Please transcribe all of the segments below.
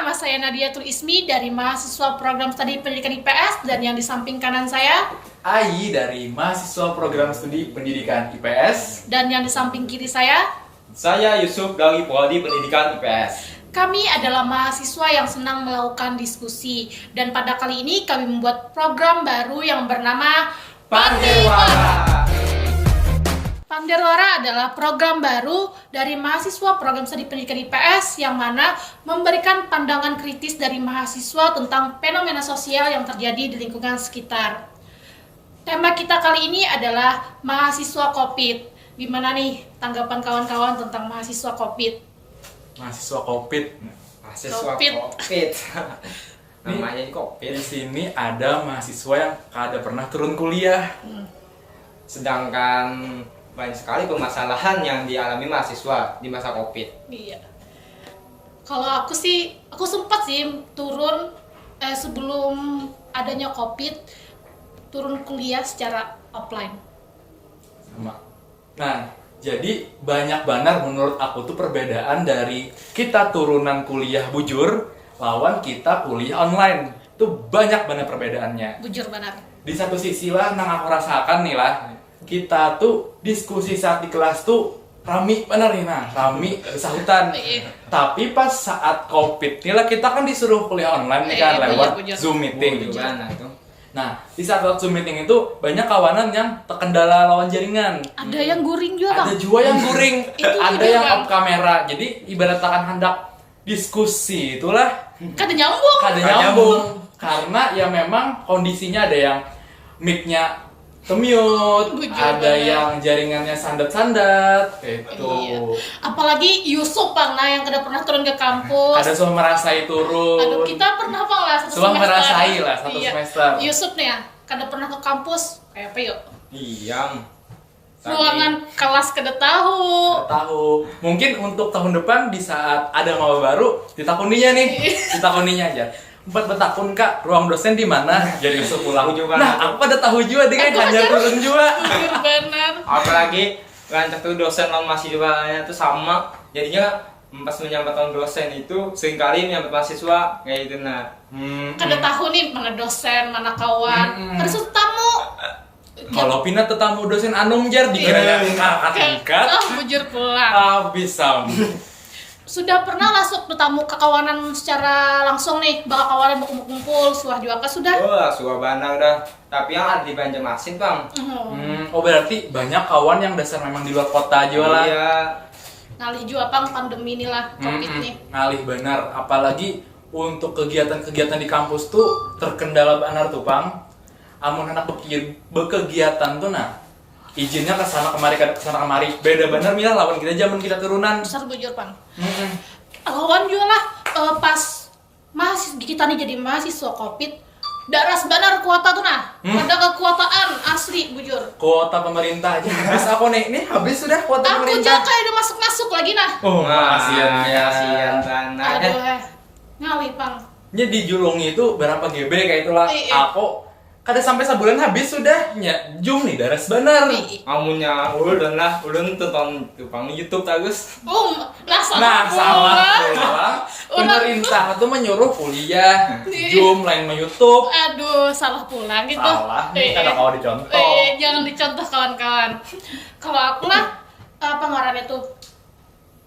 nama saya Nadiatul Ismi dari mahasiswa program studi pendidikan IPS, dan yang di samping kanan saya Ai dari mahasiswa program studi pendidikan IPS. dan yang di samping kiri saya Yusuf dari Prodi Pendidikan IPS. kami adalah mahasiswa yang senang melakukan diskusi, dan pada kali ini kami membuat program baru yang bernama Panderwara. Panderwara adalah program baru dari mahasiswa program studi pendidikan IPS yang mana memberikan pandangan kritis dari mahasiswa tentang fenomena sosial yang terjadi di lingkungan sekitar. Tema kita kali ini adalah mahasiswa COVID. Gimana nih tanggapan kawan-kawan tentang mahasiswa COVID? Mahasiswa COVID. Mahasiswa Covid. COVID. Namanya COVID. Di sini ada mahasiswa yang kada pernah turun kuliah. Sedangkan banyak sekali permasalahan yang dialami mahasiswa di masa COVID. Iya. Kalau aku sempat sih turun sebelum adanya COVID, turun kuliah secara offline. Sama. Nah, jadi banyak benar menurut aku tuh perbedaan dari kita turunan kuliah bujur lawan kita kuliah online. Tuh banyak banget perbedaannya. Bujur benar. Di satu sisi lah, nang aku rasakan nih lah, kita tuh diskusi saat di kelas tuh rami bener nih, nah rami sahutan. Tapi pas saat COVID nih lah, kita kan disuruh kuliah online nih kan, lewat bujur. Zoom meeting. Gimana itu? Nah, di saat lewat Zoom meeting itu banyak kawanan yang terkendala lawan jaringan. Ada yang guring juga, Bang. Ada juga yang guring, Itu ada juga, yang Bang. off kamera. Jadi ibarat akan hendak diskusi itulah Kada nyambung. kada nyambung. Karena ya memang kondisinya ada yang mic-nya mute, Bujur ada banget. yang jaringannya sandat-sandat, gitu. Iya. Apalagi Yusuf, Bang, nah yang kada pernah turun ke kampus. Ada semua merasai turun. Aduh, kita pernah Bang lah satu Semua semester. merasai lah satu Iya. semester. Yusuf nih ya, kada pernah ke kampus. Kayak apa yuk? Iya. Ruangan kelas kada tahu. Nggak tahu. Mungkin untuk tahun depan di saat ada maba baru, ditakuninya nih, ditakuninya aja. 4 betakun kak, ruang dosen di mana? Jadi Yusuf pulang. Aku juga. Nah, aku pada tahu juga dengan hanya turun juga. Bujur benar. Apalagi rancak tuh dosen lawan mahasiswanya tuh sama. Jadinya pas menyambatkan dosen itu seringkali menyambat mahasiswa kayak gitu nah. Kada tahu nih mana dosen, mana kawan. Kada suruh tamu. Kalau pindah tetamu dosen anung jar dikiranya tingkat. Bujur pulang. Habis sam. Sudah pernah masuk bertamu ke kawanan secara langsung nih, bakal kawanan berkumpul, suah juga kah sudah? Wah, suka bandang dah. Tapi yang ada di Banjarmasin, Bang. Oh berarti banyak kawan yang dasar memang di luar kota aja lah. Iya. Ngalih juga Bang pandemi ini lah, COVID nih. Ngalih benar, apalagi untuk kegiatan-kegiatan di kampus tuh terkendala benar tuh Pang. Amun anak bekegiatan tuh nah izinnya kesana kemari beda benar mila lawan kita zaman kita turunan. Besar bujur Bang. Kawan juga lah pas kita nih jadi mahasiswa COVID, daras benar kuota tuh nah. Ada kekuotaan asli bujur. Kuota pemerintah aja habis aku nih habis sudah kuota Aku pemerintah. aja kayak udah masuk lagi nah. Oh, kasihan ya. Kasihan tanah. Aduh, ngalih Bang. Nya di Julungi itu berapa GB kayak itulah. Iya. Aku kada sampai sebulan habis sudah nya jum nih daras benar. Amunnya ulun tonton tukang YouTube tagus. Nah Nah, salah pula. pulang. Pemerintah itu menyuruh kuliah Zoom lain YouTube. Aduh, salah pulang gitu. Salah, ini kada kau dicontoh. Jangan dicontoh kawan-kawan. Kalau aku lah, apa ngarannya tuh?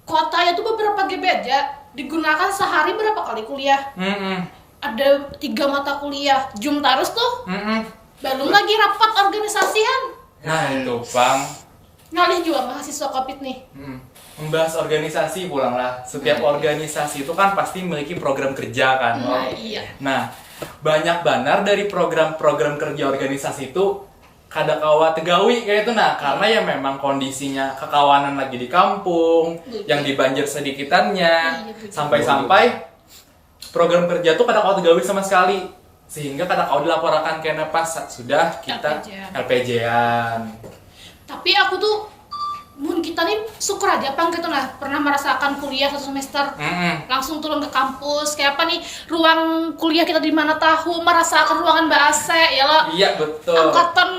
Kuotanya tuh beberapa GB aja. Digunakan sehari berapa kali kuliah? Ada 3 mata kuliah. Zoom terus tuh. Belum lagi rapat organisasian. Nah itu Bang. Ngalih juga mahasiswa COVID nih. Membahas organisasi pulang lah. Setiap organisasi itu kan pasti memiliki program kerja kan. Nah, iya. Nah, banyak banar dari program-program kerja organisasi itu kada kawa tegawi kayak itu nah karena ya memang kondisinya kekawanan lagi di kampung, yang di Banjar sedikitannya, sampai-sampai program kerja tuh kada kawa tegawi sama sekali sehingga kada kawa dilaporkan kena pas sudah kita LPJ-an. Tapi aku tuh mun kita nih syukur aja Bang gitu nah pernah merasakan kuliah 1 semester langsung turun ke kampus kayak apa nih ruang kuliah kita di mana tahu merasakan ruangan bahasa ya lo. Iya betul. Angkatan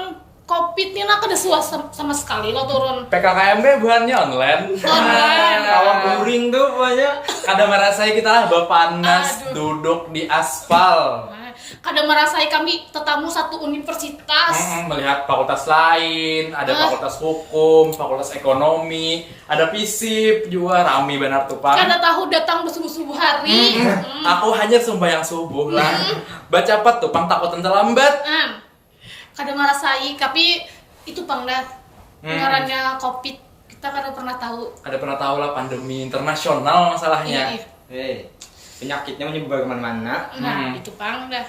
Covid nih nak ada suas sama sekali lo turun. PKKMB bukannya online. Online. Kawah guring tuh banyak. Kada merasai kita lah panas Aduh. duduk di aspal. Nah, kadang merasai kami tetamu satu universitas. Melihat fakultas lain, ada fakultas hukum, fakultas ekonomi, ada FISIP juga rame benar tuh Pak. Kada tahu datang bersubuh-subuh hari. Aku hanya sembahyang subuh lah. Baca apa tuh Pang takut terlambat. Kadang merasai, tapi itu Pang dah. Ngarannya Covid kita kada pernah tahu. Ada pernah tahu lah pandemi internasional masalahnya. Iya. Penyakitnya menyebar kemana-mana. Nah, itu Pang dah.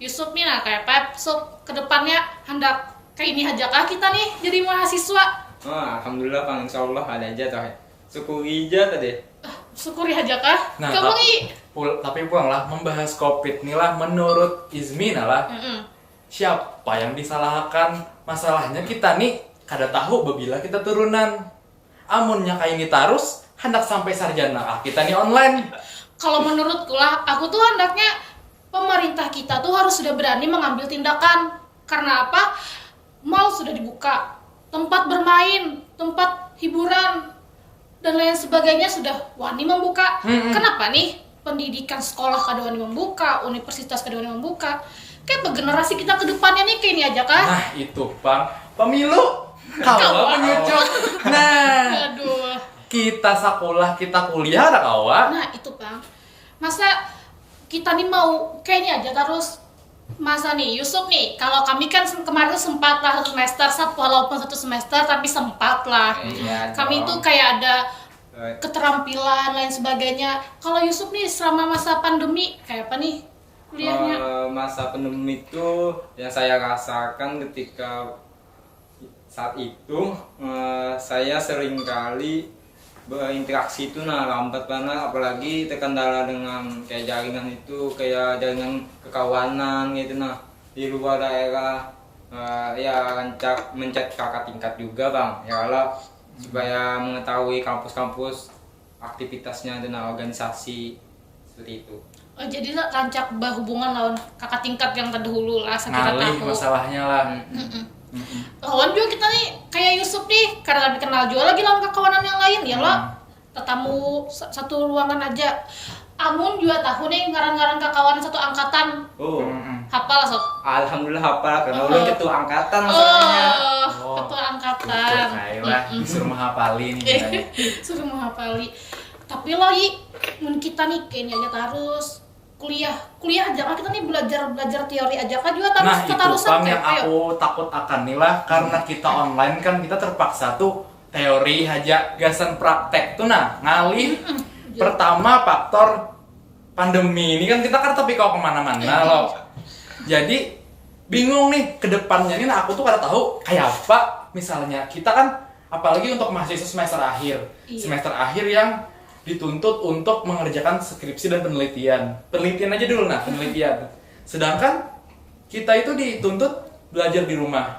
Yusuf nih nah kayak Pep, Sup kedepannya hendak kayak ini aja kah kita nih jadi mahasiswa? Alhamdulillah Bang, insya Allah ada aja toh. Syukuri aja tadi. Syukuri aja kah? Nah, Kamu nih. tapi pulanglah membahas Covid nih lah menurut Izmi lah. Siapa yang disalahkan? Masalahnya kita nih kada tahu bila kita turunan. Amunnya kayak ini terus hendak sampai sarjana kita nih online. Kalau menurutku lah, aku tuh hendaknya pemerintah kita tuh harus sudah berani mengambil tindakan. Karena apa? Mall sudah dibuka, tempat bermain, tempat hiburan, dan lain sebagainya sudah wani membuka. Kenapa nih pendidikan sekolah kada wani membuka, universitas kada wani membuka? Kayak generasi kita ke depannya nih kayak ini aja kah? Nah itu Bang, pemilu kawa menyucuk. Nah, Aduh. kita sekolah, kita kuliah ada kawa. Nah itu Bang, masa kita nih mau kayaknya aja terus. Masa nih Yusuf nih, kalau kami kan kemarin tuh sempat lah satu semester, walaupun satu semester tapi sempat lah. Iya, Kami tuh kayak ada keterampilan lain sebagainya. Kalau Yusuf nih selama masa pandemi kayak apa nih kuliahnya? Masa pandemi itu yang saya rasakan ketika saat itu saya sering kali berinteraksi itu lambat banget, apalagi terkendala dengan kayak jaringan itu, kayak jaringan kekawanan gitu di luar daerah. Ya rancak mencet kakak tingkat juga Bang, ya lah supaya mengetahui kampus-kampus aktivitasnya dan organisasi seperti itu. Oh, jadi rancak berhubungan lawan kakak tingkat yang terdahulu lah sekira Ngalih tahu. masalahnya lah. Lawan juga kita nih kayak Yusuf nih karena lebih kenal juga lagi lawan kawanan yang lain ya lo. Tetamu satu ruangan aja. Amun juga tahu nih ngaran-ngaran kakawanan satu angkatan. Hafal sob. Alhamdulillah hafal karena ulun ketua angkatan masalahnya. Ketua angkatan. Kayak disuruh menghafali nih gimana. Suruh menghafali. Tapi lo mun kita nih kayaknya aja terus kuliah aja kan kita nih belajar teori aja kan juga terus Nah itu ketarusan Bang kayak yang aku takut akan nih lah, karena kita online kan kita terpaksa tuh teori aja gasan praktek tuh ngalih. Pertama faktor pandemi ini kan kita kan tapi kau kemana-mana loh. Jadi bingung nih kedepannya ini aku tuh kada tahu kayak apa. Misalnya kita kan apalagi untuk mahasiswa semester akhir, semester akhir yang dituntut untuk mengerjakan skripsi dan penelitian aja dulu penelitian. Sedangkan kita itu dituntut belajar di rumah.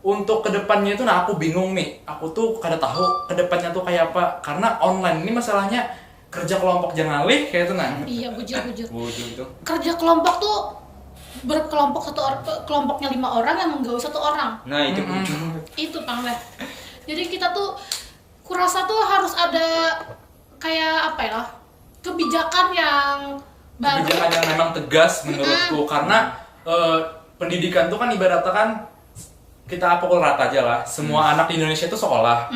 Untuk kedepannya itu aku bingung nih, aku tuh kada tahu kedepannya tuh kayak apa, karena online ini masalahnya kerja kelompok jangan ngalih kayak itu Iya bujur. Wujud itu. Kerja kelompok tuh berkelompok kelompoknya 5 orang yang menggawe 1 orang. Nah itu wujud. Itu Bang lah. Jadi kita tuh kurasa tuh harus ada kayak apa ya, kebijakan yang baru. Kebijakan yang memang tegas menurutku, karena pendidikan tuh kan ibaratnya kan kita pukul rata aja lah. Semua anak di Indonesia itu sekolah.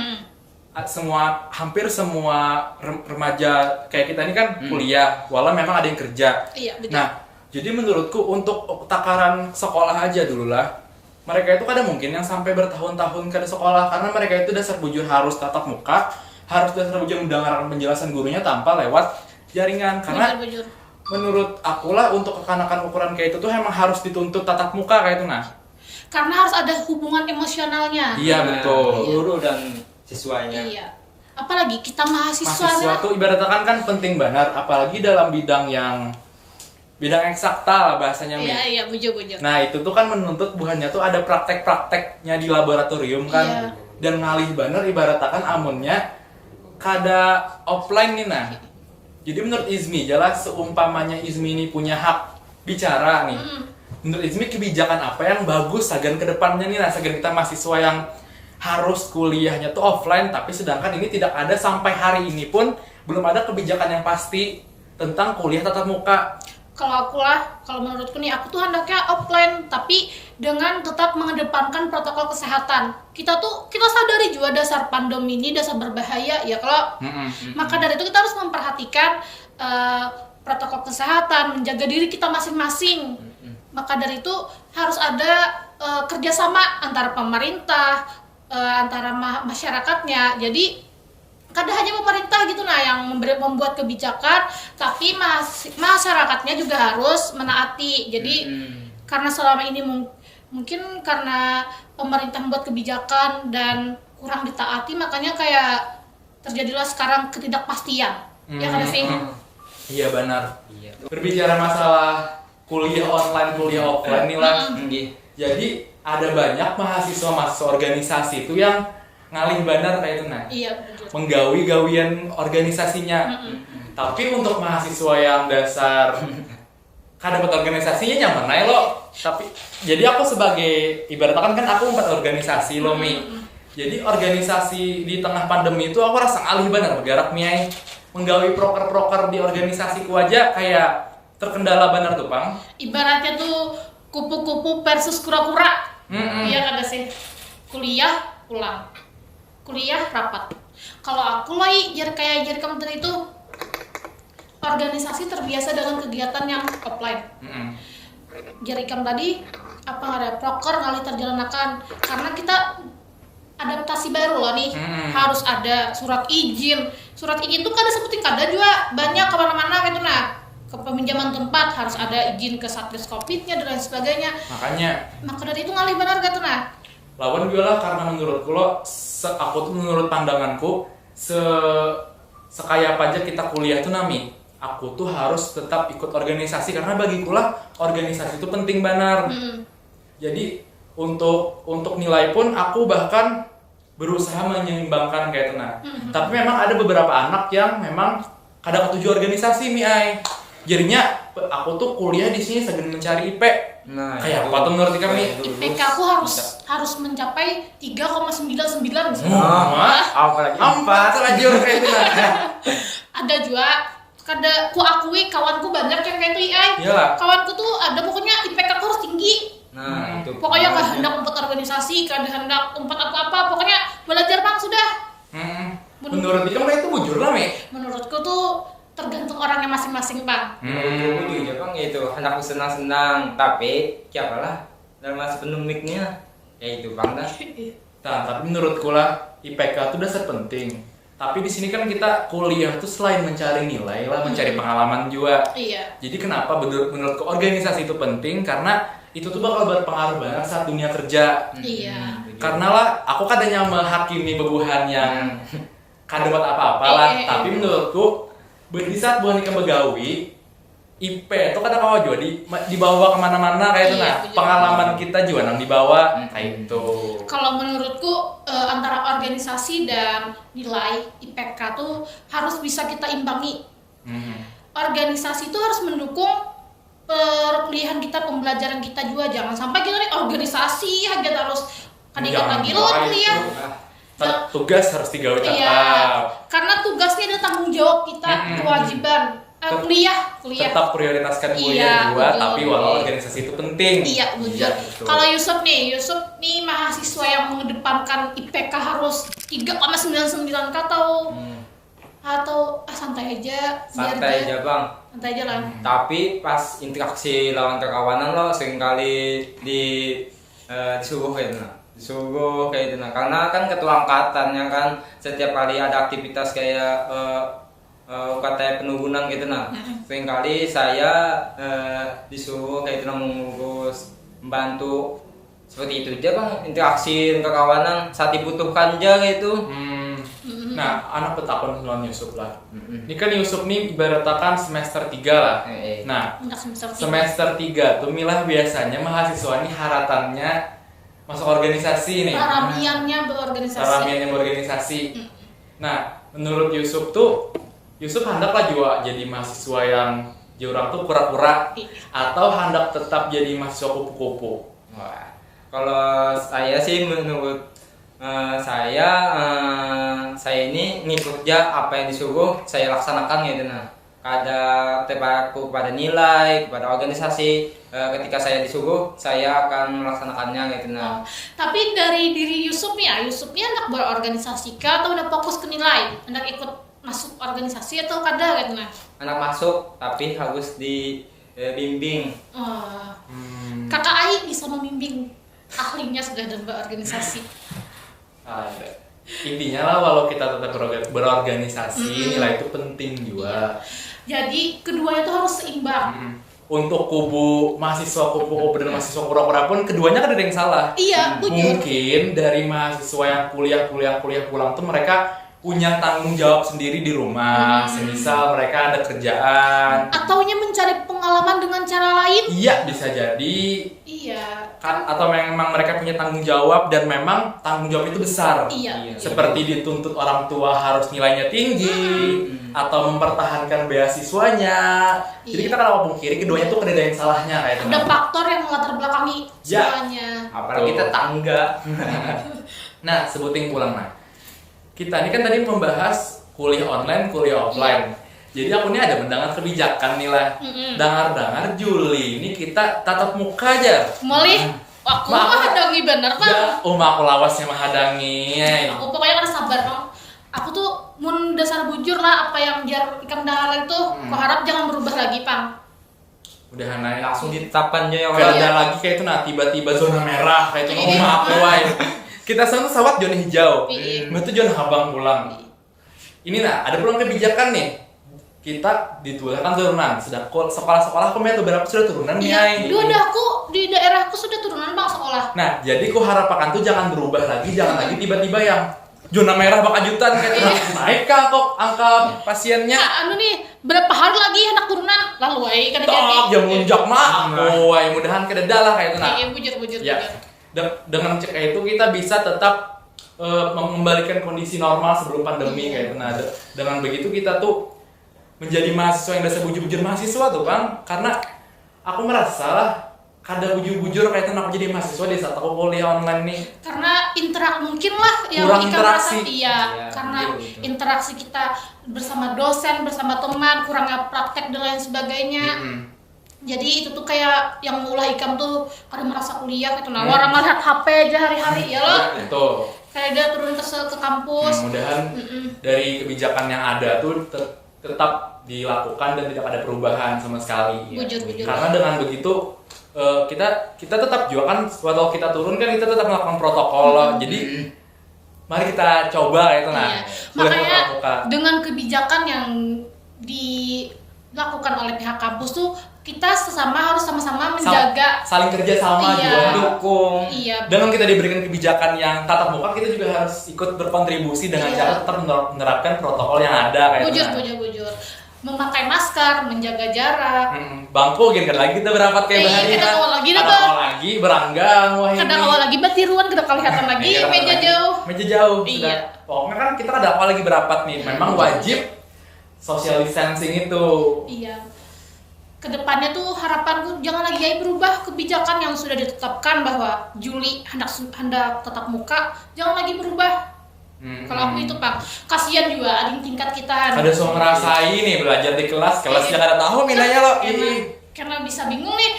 Hampir semua remaja kayak kita ini kan kuliah, walau memang ada yang kerja. Iya, betul. Nah, jadi menurutku untuk takaran sekolah aja dulu lah. Mereka itu kadang mungkin yang sampai bertahun-tahun ke sekolah, karena mereka itu dasar bujur harus tatap muka, harus dasar bujur mendengarkan penjelasan gurunya tanpa lewat jaringan. Karena Bujur. menurut aku lah untuk kekanakan ukuran kayak itu tuh emang harus dituntut tatap muka kayak itu Karena harus ada hubungan emosionalnya. Iya betul. Guru dan siswanya. Iya. Apalagi kita mahasiswa Mahasiswa tuh ibaratnya kan penting banget, apalagi dalam bidang eksakta lah bahasanya. Iya, bujur. Nah itu tuh kan menuntut buahnya tuh ada praktek-prakteknya di laboratorium kan. Iya. Dan ngalih bener ibaratnya kan amunnya kada offline nih Jadi menurut Izmi jelas seumpamanya Izmi ini punya hak bicara nih. menurut Izmi kebijakan apa yang bagus agar kedepannya nih, agar kita mahasiswa yang harus kuliahnya tuh offline, tapi sedangkan ini tidak ada sampai hari ini pun belum ada kebijakan yang pasti tentang kuliah tatap muka. Kalau menurutku nih, aku tuh hendaknya offline, tapi dengan tetap mengedepankan protokol kesehatan. Kita sadari juga dasar pandemi ini dasar berbahaya ya. Maka dari itu kita harus memperhatikan protokol kesehatan, menjaga diri kita masing-masing. Maka dari itu harus ada kerjasama antara pemerintah, antara masyarakatnya. Jadi kada hanya pemerintah gitu yang membuat kebijakan, tapi masyarakatnya juga harus menaati. Jadi karena selama ini mungkin karena pemerintah membuat kebijakan dan kurang ditaati, makanya kayak terjadilah sekarang ketidakpastian. Ya kan sih? Iya benar. Berbicara masalah kuliah online, kuliah offline nih lah. Jadi ada banyak mahasiswa organisasi itu yang ngalih benar kayak itu Iya, menggawi-gawian organisasinya. Tapi untuk mahasiswa yang dasar kan dapat organisasinya nyaman aja lo. Tapi jadi aku sebagai ibaratnya kan aku 4 organisasi lo Mi. Jadi organisasi di tengah pandemi itu aku rasa ngalih benar bergerak miai. Menggawi proker-proker di organisasiku aja kayak terkendala benar tuh Pang. Ibaratnya tuh kupu-kupu versus kura-kura. Iya kan sih. Kuliah pulang, kuliah rapat. Kalau aku jadi kamu tadi itu organisasi terbiasa dengan kegiatan yang offline. Jadi kamu tadi apa ada proker kali terjalanakan karena kita adaptasi baru loh nih. Harus ada surat izin tuh kada seperti kada juga banyak kemana-mana gitu ke peminjaman tempat harus ada izin ke Satgas Covid-nya dan lain sebagainya. Maka dari itu ngalih benar gitu lawan gue lah karena menurutku lo aku tuh menurut pandanganku sekaya apa aja kita kuliah tuh Nami, aku tuh harus tetap ikut organisasi karena bagiku lah organisasi itu penting benar. Jadi untuk nilai pun aku bahkan berusaha menyeimbangkan kayak itu Tapi memang ada beberapa anak yang memang kadang ketujuh organisasi miai. Jadinya aku tuh kuliah di sini segera mencari IP. Kayak apa tuh menurut kami? IPK aku harus mencapai 3,99 apalagi 4 lajur kayak itu Ada juga ku akui kawanku banyak yang kayak itu kawanku tuh ada pokoknya IPK aku harus tinggi. Itu pokoknya gak hendak umpet organisasi, gak hendak umpet apa-apa, pokoknya belajar Bang sudah. Menurut kamu itu bujur lah Mi? Menurutku tuh tergantung orangnya masing-masing Bang. Bujur ya Bang itu hendak senang-senang, tapi siapalah dalam masa pandemiknya ya itu Bang dah. Tapi menurutku lah IPK itu dasar penting. Tapi di sini kan kita kuliah tuh selain mencari nilai lah, mencari pengalaman juga. Iya. Jadi kenapa menurutku organisasi itu penting? Karena itu tuh bakal berpengaruh banget saat dunia kerja. Iya. Karena lah aku kadangnya menghakimi bebuhan yang kada buat apa-apa lah. Tapi menurutku di saat bukan ikan begawi, IP itu kadang kawa juga dibawa kemana-mana kayak itu pengalaman kita juga nang dibawa kayak itu. Kalau menurutku antara organisasi dan nilai IPK tuh harus bisa kita imbangi. Organisasi itu harus mendukung perkuliahan kita, pembelajaran kita juga. Jangan sampai kita nih organisasi hanya terus lagi lo kuliah. Tugas harus digawe tetap. Iya, karena tugasnya ada tanggung jawab kita, kewajiban. Kuliah. Tetap prioritaskan kuliah juga, tapi walau organisasi itu penting. Iya, betul. Kalau Yusuf nih mahasiswa yang mengedepankan IPK harus 3,99 atau santai aja. Santai aja Bang. Santai aja lah. Tapi pas interaksi lawan kekawanan lo seringkali disuruh kayak itu karena kan ketua angkatannya kan setiap kali ada aktivitas kayak UKT penurunan gitu seringkali saya disuruh kayak itu mengurus membantu seperti itu aja Bang, interaksi kekawanan saat dibutuhkan aja gitu. Nah, anak petakon lawan Yusuf lah. Ini kan Yusuf nih ibaratkan semester 3 lah. Nah, semester 3 tuh milah biasanya mahasiswa ini haratannya masuk organisasi nih. Ramiannya berorganisasi. Nah, menurut Yusuf hendaklah juga jadi mahasiswa yang Jurang tuh pura-pura Iya. atau hendak tetap jadi mahasiswa kupu-kupu? Wah, kalau saya sih menurut saya ini ngikutnya apa yang disuruh saya laksanakan gitu nah. Terpaku pada nilai, kepada organisasi, ketika saya disuruh saya akan melaksanakannya gitu nah. Tapi dari diri Yusuf nih ya, Yusuf ini hendak berorganisasi kah atau udah fokus ke nilai? Hendak ikut masuk organisasi atau kada gitu nah? Anak masuk tapi harus dibimbing. Kakak Ai bisa membimbing, ahlinya sudah dalam berorganisasi. Ada. Intinya lah walau kita tetap berorganisasi, nilai itu penting juga. Jadi keduanya itu harus seimbang. Untuk kubu mahasiswa kupu-kupu dan mahasiswa pura-pura pun keduanya kan ada yang salah. Iya, jujur. Mungkin dari mahasiswa yang kuliah pulang tuh mereka punya tanggung jawab sendiri di rumah. Semisal mereka ada kerjaan. Ataunya mencari pengalaman dengan cara lain. Iya, bisa jadi. Iya. Atau memang mereka punya tanggung jawab dan memang tanggung jawab itu besar. Iya. Seperti dituntut orang tua harus nilainya tinggi atau mempertahankan beasiswanya. Jadi kita kalau pungkiri keduanya tuh ada yang salahnya kayak itu. Ada faktor yang melatar belakangi Ya. semuanya. Apalagi Betul. tetangga. Nah, sebutin pulang nah. Kita ini kan tadi membahas kuliah online, kuliah offline. Jadi aku ini ada mendengar kebijakan nih lah. Dengar-dengar Juli ini kita tatap muka aja. Molih, aku menghadangi bener Bang. Ya, aku lawasnya menghadangi. Aku pokoknya harus sabar Bang. Aku tuh mun dasar bujur lah apa yang jar ikan dahal itu. Aku harap jangan berubah lagi Bang. Udah naik Langsung ditetapkan aja ya. Kayak Iya. ada lagi kayak itu nah tiba-tiba zona merah kayak itu Iya. aku wae. Kita sana sawat zona hijau. Iya. Mbak tuh zona habang pulang. Ini nah ada pulang kebijakan nih. Kita ditularkan turunan. Sudah sekolah-sekolah kemarin beberapa sudah turunan nih. Iya, Ai. aku di daerahku sudah turunan Bang sekolah. Nah, jadi ku harapakan tuh jangan berubah lagi, jangan lagi tiba-tiba yang zona merah bakal jutaan kayak itu. Naik kah kok angka pasiennya? Nah, anu nih, berapa hari lagi anak turunan? Lalu kada Tok, jadi. jam munjak mah. Oh, mudahan kededa lah kayak itu nah. Iya, bujur. Ya, dengan cek itu kita bisa tetap mengembalikan kondisi normal sebelum pandemi kayak itu. Nah, dengan begitu kita tuh menjadi mahasiswa yang dasar bujur-bujur mahasiswa tuh Bang, karena aku merasa lah kada bujur-bujur kayak itu aku jadi mahasiswa di saat aku kuliah online nih. Karena mungkin lah yang Kurang Ika interaksi. merasa, Iya, karena betul. interaksi kita bersama dosen, bersama teman, kurangnya praktek dan lain sebagainya. Jadi itu tuh kayak yang mulai Ikam tuh kada merasa kuliah gitu. Nah, orang melihat HP aja hari-hari ya loh. Betul. Kayak dia turun ke kampus. Mudah-mudahan dari kebijakan yang ada tuh tetap dilakukan dan tidak ada perubahan sama sekali. Bujur. Karena dengan begitu kita tetap juga kan walau kita turun kan kita tetap melakukan protokol. Jadi mari kita coba itu nah. Iya. Boleh Makanya muka-muka. dengan kebijakan yang dilakukan oleh pihak kampus tuh kita harus sama-sama menjaga. saling kerja sama Iya. juga. Mendukung. Iya. Dengan kita diberikan kebijakan yang tatap muka, kita juga harus ikut berkontribusi dengan Iya. cara tetap menerapkan protokol yang ada kayak itu. Nah. Bujur. Memakai masker, menjaga jarak. Bangku gini kan lagi kita berapat kayak Iya, bahari kita kan. awal lagi dah, Ada Bang. awal lagi beranggang wah ini. Kadang awal lagi batiruan, kada kelihatan lagi Iya, meja lagi. jauh. Meja jauh Iya. sudah. Pokoknya kan kita ada awal lagi berapat nih. Memang wajib social distancing itu. Iya. Kedepannya tuh harapanku jangan lagi berubah kebijakan yang sudah ditetapkan bahwa Juli hendak tatap muka, jangan lagi berubah. Kalau aku itu Pak, kasihan juga adik tingkat kita. Ada so ngerasain nih belajar di kelas Iya. jangan ada tahu nilainya lo. Karena bisa bingung nih.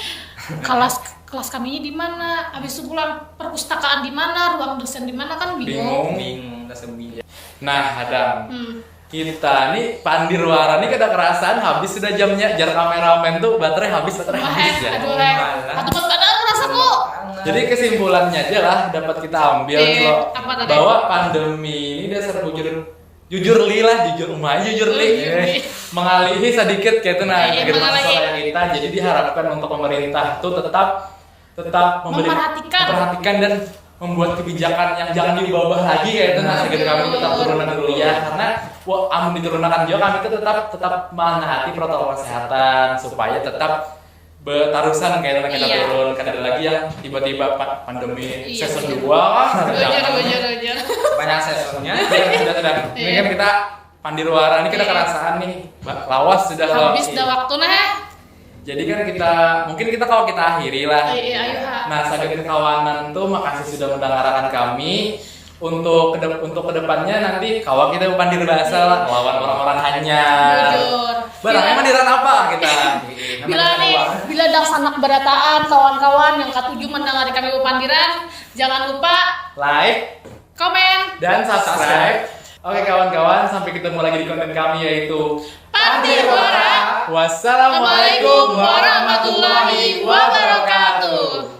Kelas kami di mana, habis itu pulang perpustakaan di mana, ruang dosen di mana kan bingung. Bingung, dasar bijak. Nah, Adam. Kita nih Pandirwara nih kada kerasaan habis sudah jamnya jar kameramen tuh baterai habis ya. Aduh, atau padahal rasaku. Jadi kesimpulannya aja lah dapat kita ambil nih lo apa tadi? bahwa pandemi ini dasar jujur li mengalihi sedikit kayak itu nah Iya, negeri mengalihi. mahasiswa kayak kita. Jadi diharapkan untuk pemerintah tuh tetap memperhatikan dan membuat kebijakan yang jangan diubah lagi kayak itu nah segera kami tetap turunan kuliah karena amun diturunkan juga kami itu tetap menaati protokol kesehatan supaya tetap bertarusan kayak itu kita Iya. turun kan ada lagi yang tiba-tiba pandemi Iya, season bener. 2 Bujur. Banyak sesornya. sudah ini kan kita Pandirwara ini kita kerasaan nih lawas sudah Habis dah waktu nah. Jadi kan mungkin kalau kita akhiri lah. Iya, ayo Ha. Nah, Sahabat Kawanan tuh makasih sudah mendengarkan kami. Untuk kedepannya nanti kawan kita pandir bahasa lah lawan orang-orang hanyar. Jujur. Barangnya mandiran apa kita? Bila ada sanak berataan kawan-kawan yang ketujuh mendengar kami Pandiran, jangan lupa like, komen, dan subscribe. Oke kawan-kawan, sampai ketemu lagi di konten kami yaitu Pandirwara. Wassalamualaikum warahmatullahi wabarakatuh.